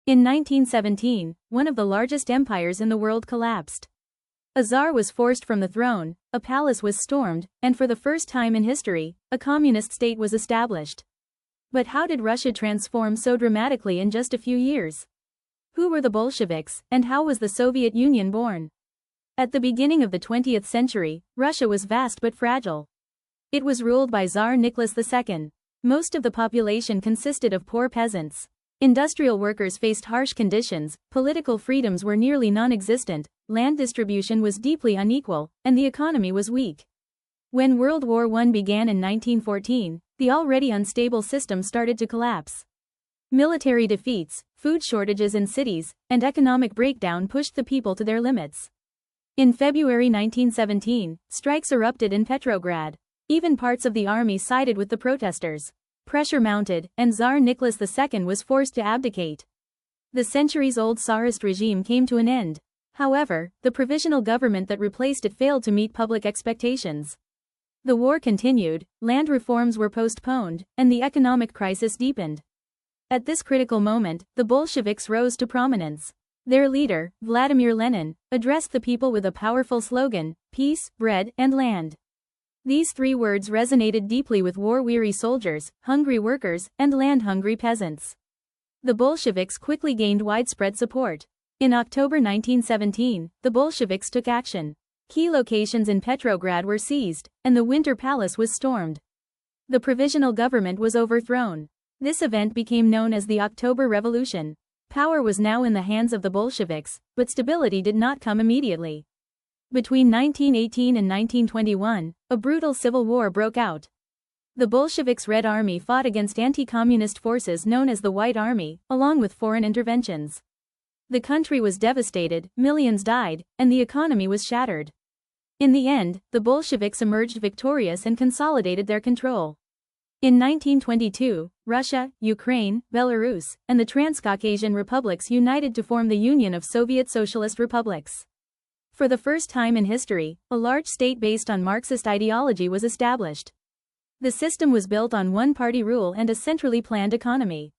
In 1917, one of the largest empires in the world collapsed. A czar was forced from the throne, a palace was stormed, and for the first time in history, a communist state was established. But how did Russia transform so dramatically in just a few years? Who were the Bolsheviks, and how was the Soviet Union born? At the beginning of the 20th century, Russia was vast but fragile. It was ruled by Tsar Nicholas II. Most of the population consisted of poor peasants. Industrial workers faced harsh conditions, political freedoms were nearly non-existent, land distribution was deeply unequal, and the economy was weak. When World War I began in 1914, the already unstable system started to collapse. Military defeats, food shortages in cities, and economic breakdown pushed the people to their limits. In February 1917, strikes erupted in Petrograd. Even parts of the army sided with the protesters. Pressure mounted, and Tsar Nicholas II was forced to abdicate. The centuries-old Tsarist regime came to an end. However, the provisional government that replaced it failed to meet public expectations. The war continued, land reforms were postponed, and the economic crisis deepened. At this critical moment, the Bolsheviks rose to prominence. Their leader, Vladimir Lenin, addressed the people with a powerful slogan: peace, bread, and land. These three words resonated deeply with war-weary soldiers, hungry workers, and land-hungry peasants. The Bolsheviks quickly gained widespread support. In October 1917, the Bolsheviks took action. Key locations in Petrograd were seized, and the Winter Palace was stormed. The provisional government was overthrown. This event became known as the October Revolution. Power was now in the hands of the Bolsheviks, but stability did not come immediately. Between 1918 and 1921, a brutal civil war broke out. The Bolsheviks' Red Army fought against anti-communist forces known as the White Army, along with foreign interventions. The country was devastated, millions died, and the economy was shattered. In the end, the Bolsheviks emerged victorious and consolidated their control. In 1922, Russia, Ukraine, Belarus, and the Transcaucasian republics united to form the Union of Soviet Socialist Republics. For the first time in history, a large state based on Marxist ideology was established. The system was built on one-party rule and a centrally planned economy.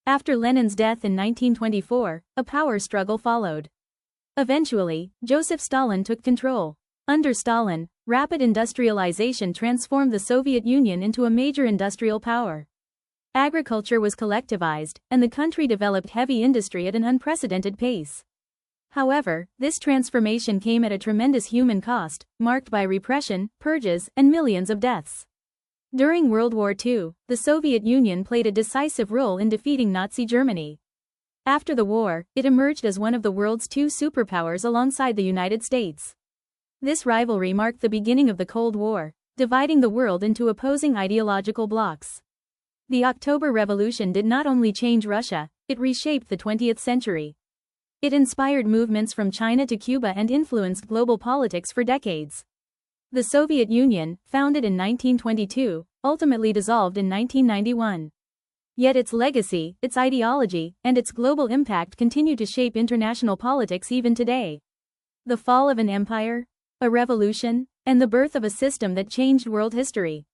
After Lenin's death in 1924, a power struggle followed. Eventually, Joseph Stalin took control. Under Stalin, rapid industrialization transformed the Soviet Union into a major industrial power. Agriculture was collectivized, and the country developed heavy industry at an unprecedented pace. However, this transformation came at a tremendous human cost, marked by repression, purges, and millions of deaths. During World War II, the Soviet Union played a decisive role in defeating Nazi Germany. After the war, it emerged as one of the world's two superpowers alongside the United States. This rivalry marked the beginning of the Cold War, dividing the world into opposing ideological blocs. The October Revolution did not only change Russia, it reshaped the 20th century. It inspired movements from China to Cuba and influenced global politics for decades. The Soviet Union, founded in 1922, ultimately dissolved in 1991. Yet its legacy, its ideology, and its global impact continue to shape international politics even today. The fall of an empire, a revolution, and the birth of a system that changed world history.